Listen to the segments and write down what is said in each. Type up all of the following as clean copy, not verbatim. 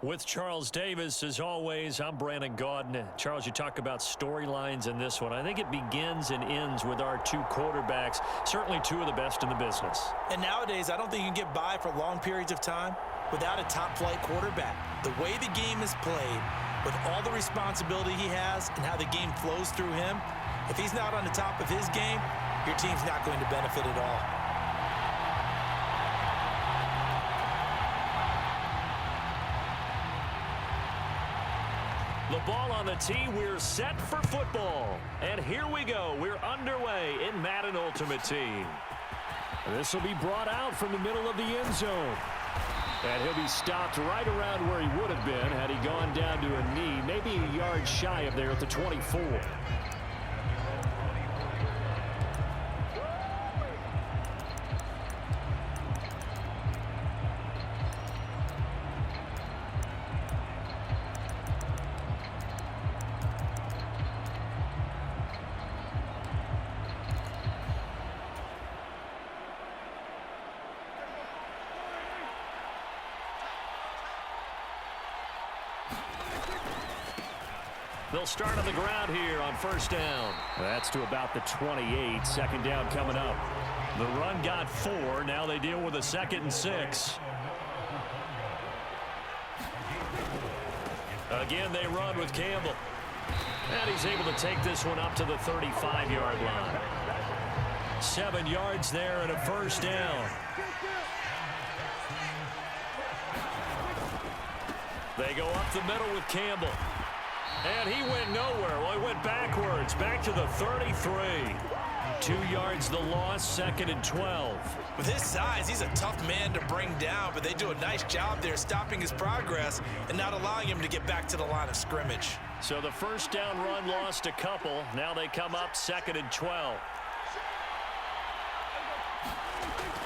With Charles Davis, as always, I'm Brandon Gaudin. Charles, you talk about storylines in this one. I think it begins and ends with our two quarterbacks, certainly two of the best in the business. And nowadays, I don't think you can get by for long periods of time without a top-flight quarterback. The way the game is played, with all the responsibility he has and how the game flows through him, if he's not on the top of his game, your team's not going to benefit at all. The ball on the tee, we're set for football. And here we go. We're underway in Madden Ultimate Team. This will be brought out from the middle of the end zone. And he'll be stopped right around where he would have been had he gone down to a knee, maybe a yard shy of there at the 24. They'll start on the ground here on first down. That's to about the 28. Second down coming up. The run got 4. Now they deal with a 2nd and 6. Again, they run with Campbell. And he's able to take this one up to the 35-yard line. 7 yards there and a first down. They go up the middle with Campbell. And he went nowhere. Well, he went backwards, back to the 33. 2 yards the loss, 2nd and 12. With his size, he's a tough man to bring down, but they do a nice job there stopping his progress and not allowing him to get back to the line of scrimmage. So the first down run lost a couple. Now they come up 2nd and 12.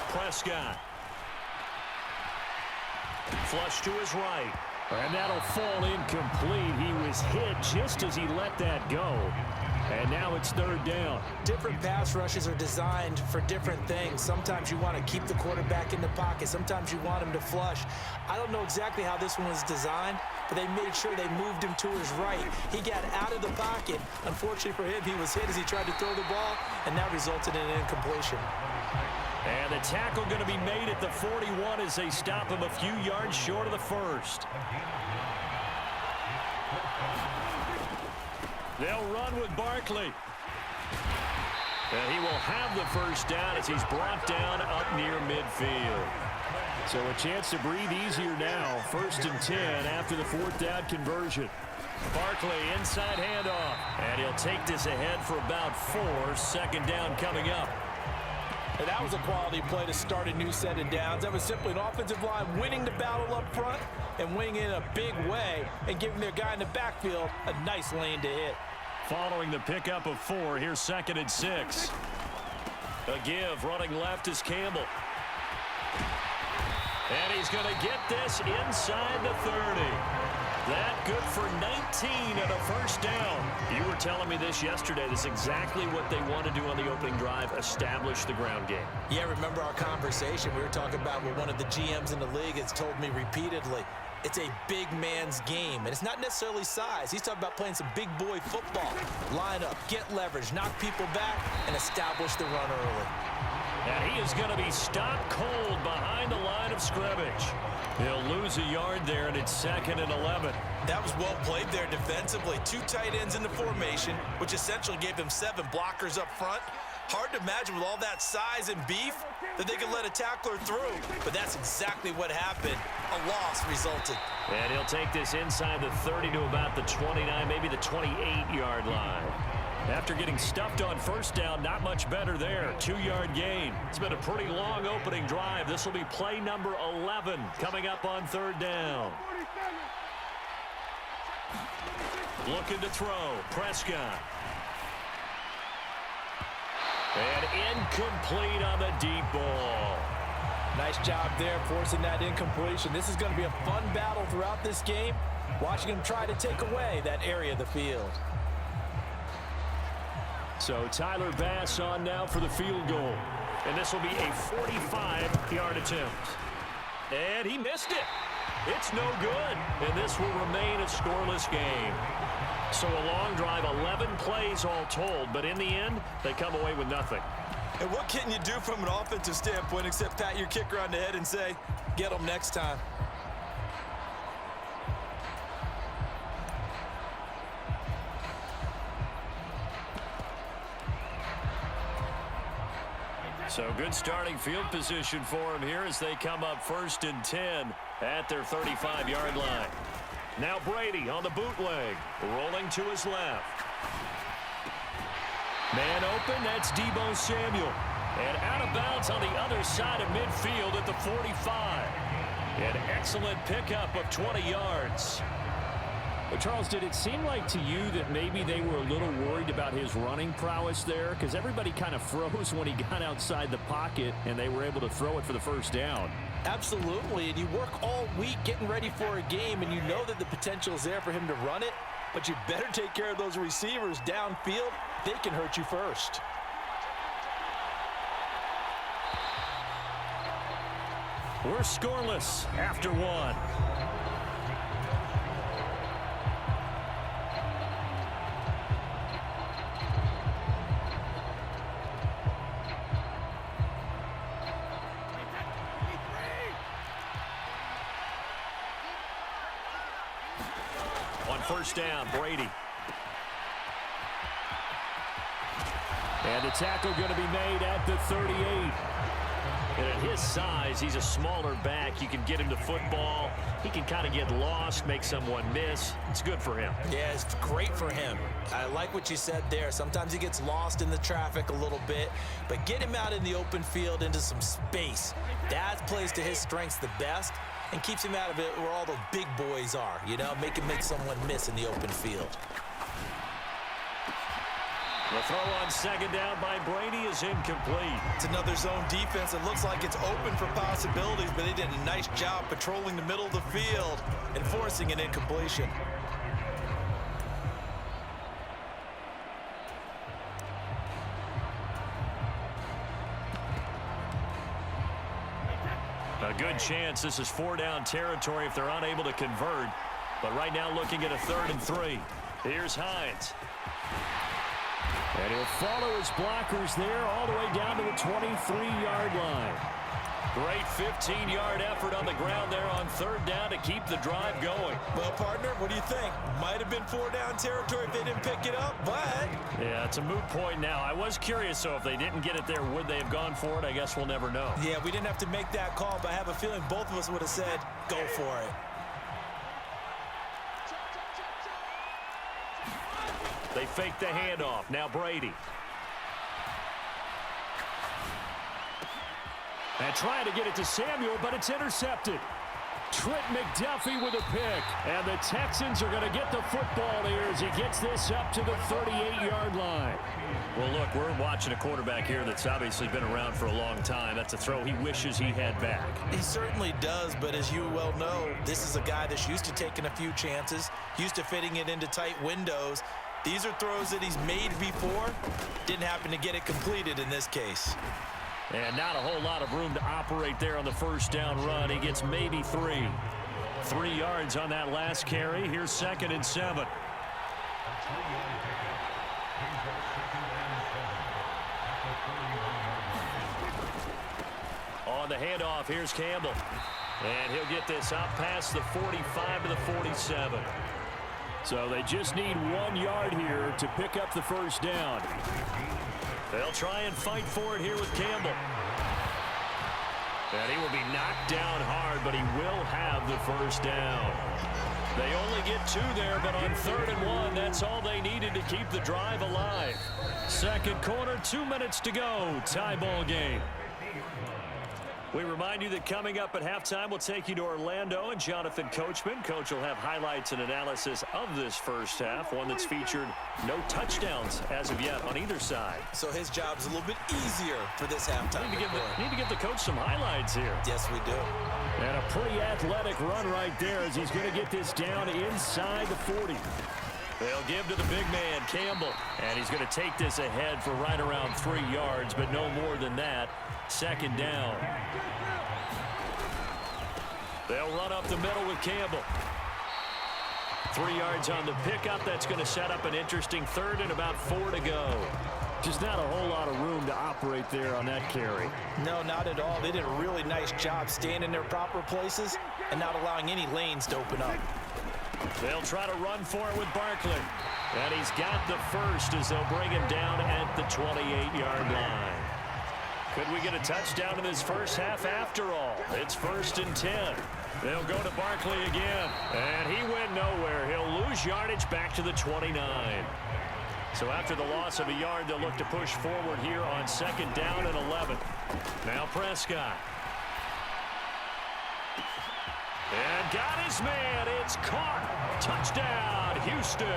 Prescott. Flush to his right. And that'll fall incomplete. He was hit just as he let that go. And now it's 3rd down. Different pass rushes are designed for different things. Sometimes you want to keep the quarterback in the pocket. Sometimes you want him to flush. I don't know exactly how this one was designed, but they made sure they moved him to his right. He got out of the pocket. Unfortunately for him, he was hit as he tried to throw the ball, and that resulted in an incompletion. And the tackle going to be made at the 41 as they stop him a few yards short of the first. They'll run with Barkley. And he will have the first down as he's brought down up near midfield. So a chance to breathe easier now. 1st and 10 after the 4th down conversion. Barkley inside handoff. And he'll take this ahead for about 4. 2nd down coming up. And that was a quality play to start a new set of downs. That was simply an offensive line winning the battle up front and winning in a big way and giving their guy in the backfield a nice lane to hit. Following the pickup of 4, here's 2nd and 6. A give, running left is Campbell. And he's going to get this inside the 30. That good for 19 and a first down. You were telling me this yesterday. This is exactly what they want to do on the opening drive, establish the ground game. Yeah, remember our conversation. We were talking about what one of the GMs in the league has told me repeatedly. It's a big man's game, and it's not necessarily size. He's talking about playing some big boy football. Line up, get leverage, knock people back, and establish the run early. And he is going to be stopped cold behind the line of scrimmage. He'll lose a yard there, and it's 2nd and 11. That was well played there defensively. 2 tight ends in the formation, which essentially gave them 7 blockers up front. Hard to imagine with all that size and beef that they could let a tackler through. But that's exactly what happened. A loss resulted. And he'll take this inside the 30 to about the 29, maybe the 28-yard line. After getting stuffed on first down, not much better there. 2-yard gain. It's been a pretty long opening drive. This will be play number 11 coming up on 3rd down. Looking to throw. Prescott. And incomplete on the deep ball. Nice job there forcing that incompletion. This is going to be a fun battle throughout this game. Watching him try to take away that area of the field. So Tyler Bass on now for the field goal. And this will be a 45-yard attempt. And he missed it. It's no good, and this will remain a scoreless game. So a long drive, 11 plays all told, but in the end, they come away with nothing. And what can you do from an offensive standpoint except pat your kicker on the head and say, get them next time? So good starting field position for him here as they come up 1st and 10 at their 35-yard line. Now Brady on the bootleg, rolling to his left. Man open, that's Deebo Samuel. And out of bounds on the other side of midfield at the 45. An excellent pickup of 20 yards. Well, Charles, did it seem like to you that maybe they were a little worried about his running prowess there? Because everybody kind of froze when he got outside the pocket, and they were able to throw it for the first down. Absolutely, and you work all week getting ready for a game, and you know that the potential is there for him to run it, but you better take care of those receivers downfield. They can hurt you first. We're scoreless after one. On first down, Brady. And the tackle going to be made at the 38. And at his size, he's a smaller back. You can get him to football. He can kind of get lost, make someone miss. It's good for him. Yeah, it's great for him. I like what you said there. Sometimes he gets lost in the traffic a little bit, but get him out in the open field into some space. That plays to his strengths the best and keeps him out of it where all the big boys are, you know, make someone miss in the open field. The throw on second down by Brady is incomplete. It's another zone defense. It looks like it's open for possibilities, but they did a nice job patrolling the middle of the field and forcing an incompletion. A good chance this is 4-down territory if they're unable to convert. But right now looking at a 3rd and 3. Here's Hines. And he'll follow his blockers there all the way down to the 23-yard line. Great 15-yard effort on the ground there on 3rd down to keep the drive going. Well, partner, what do you think? Might have been 4-down territory if they didn't pick it up, but... Yeah, it's a moot point now. I was curious, so if they didn't get it there, would they have gone for it? I guess we'll never know. Yeah, we didn't have to make that call, but I have a feeling both of us would have said, go for it. They fake the handoff. Now Brady. And trying to get it to Samuel, but it's intercepted. Trent McDuffie with a pick. And the Texans are going to get the football here as he gets this up to the 38-yard line. Well, look, we're watching a quarterback here that's obviously been around for a long time. That's a throw he wishes he had back. He certainly does, but as you well know, this is a guy that's used to taking a few chances, used to fitting it into tight windows. These are throws that he's made before. Didn't happen to get it completed in this case. And not a whole lot of room to operate there on the first down run. He gets maybe 3. 3 yards on that last carry. Here's 2nd and 7. On the handoff, here's Campbell. And he'll get this out past the 45 to the 47. So they just need 1 yard here to pick up the first down. They'll try and fight for it here with Campbell. And he will be knocked down hard, but he will have the first down. They only get 2 there, but on 3rd and 1, that's all they needed to keep the drive alive. Second quarter, 2 minutes to go. Tie ball game. We remind you that coming up at halftime, we'll take you to Orlando and Jonathan Coachman. Coach will have highlights and analysis of this first half, one that's featured no touchdowns as of yet on either side. So his job's a little bit easier for this halftime. Need to give the coach some highlights here. Yes, we do. And a pretty athletic run right there as he's going to get this down inside the 40. They'll give to the big man, Campbell. And he's going to take this ahead for right around 3 yards, but no more than that. Second down. They'll run up the middle with Campbell. 3 yards on the pickup. That's going to set up an interesting third and about 4 to go. Just not a whole lot of room to operate there on that carry. No, not at all. They did a really nice job staying in their proper places and not allowing any lanes to open up. They'll try to run for it with Barkley. And he's got the first as they'll bring him down at the 28-yard line. Could we get a touchdown in this first half after all? It's 1st and 10. They'll go to Barkley again. And he went nowhere. He'll lose yardage back to the 29. So after the loss of a yard, they'll look to push forward here on 2nd down and 11. Now Prescott. And got his man. It's caught. Touchdown, Houston.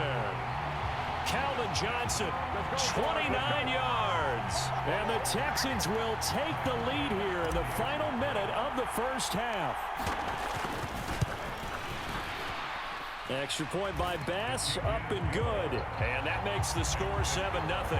Calvin Johnson, 29 yards. And the Texans will take the lead here in the final minute of the first half. Extra point by Bass, up and good. And that makes the score 7-0.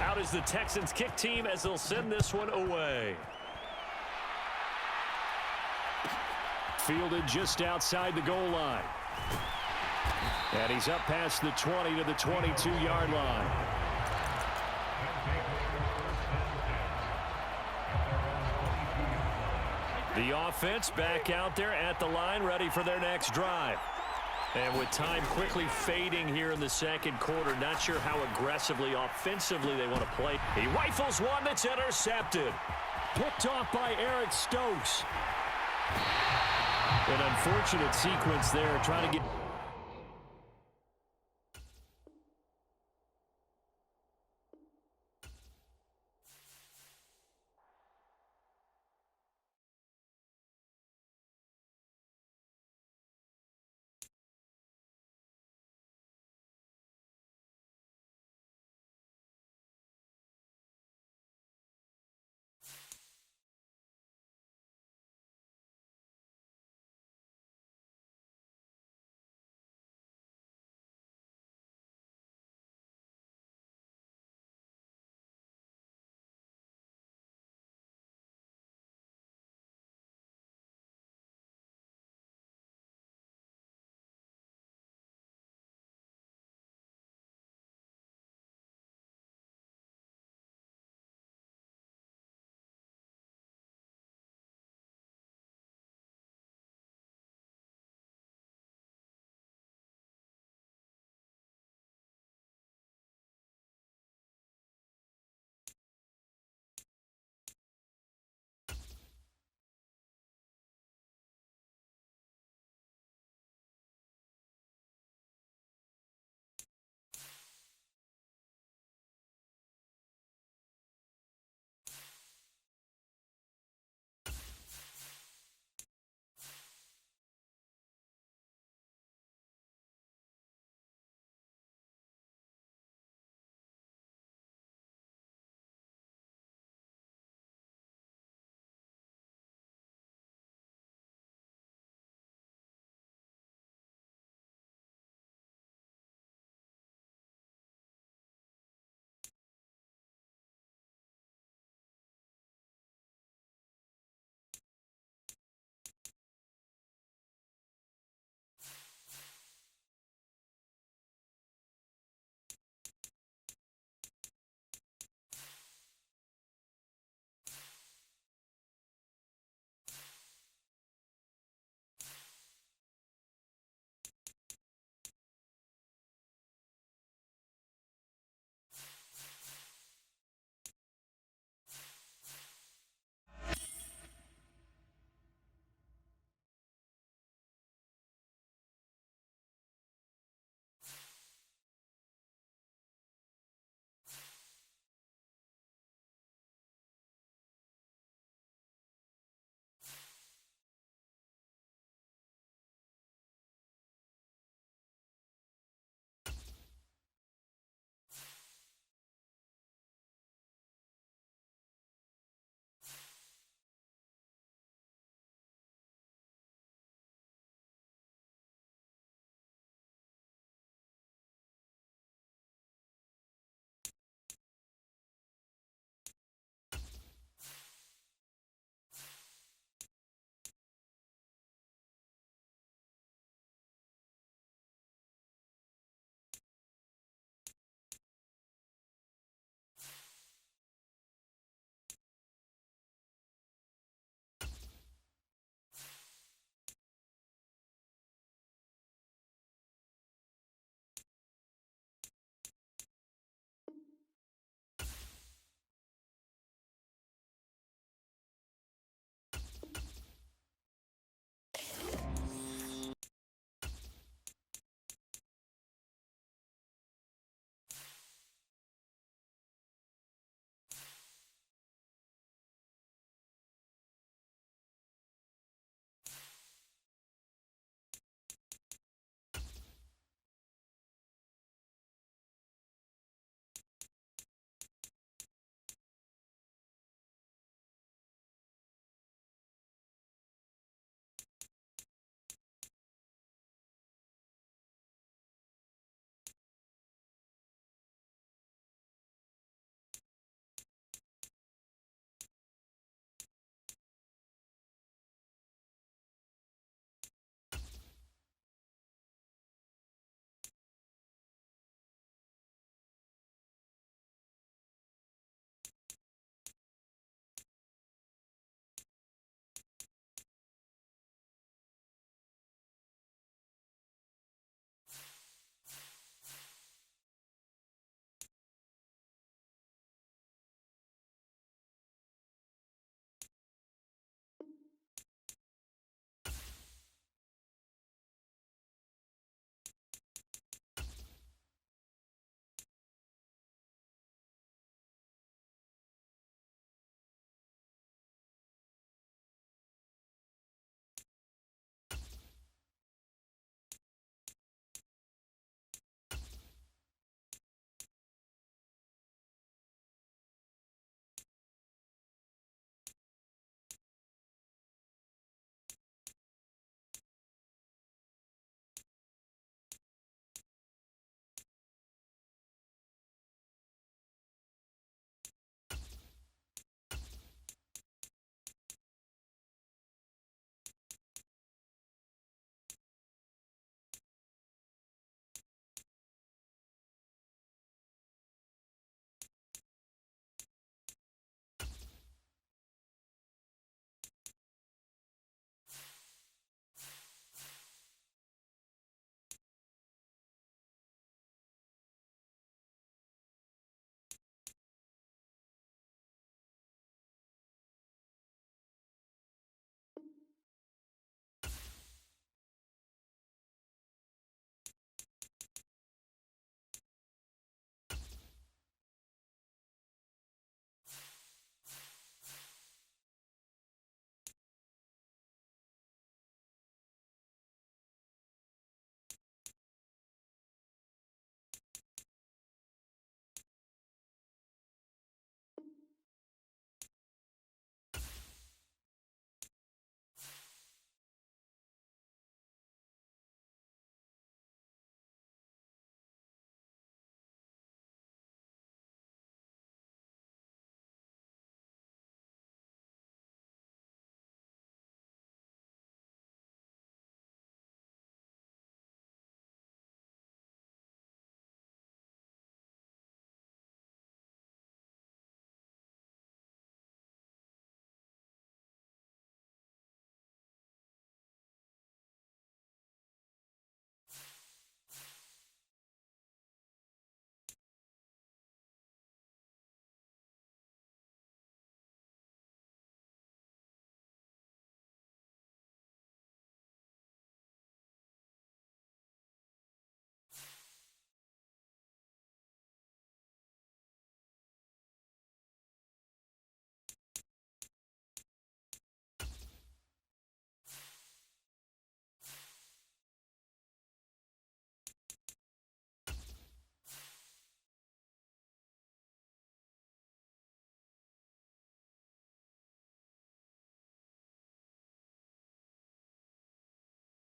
Out is the Texans kick team as they'll send this one away. Fielded just outside the goal line. And he's up past the 20 to the 22-yard line. The offense back out there at the line, ready for their next drive. And with time quickly fading here in the second quarter, not sure how aggressively, offensively they want to play. He rifles one that's intercepted. Picked off by Eric Stokes. An unfortunate sequence there, trying to get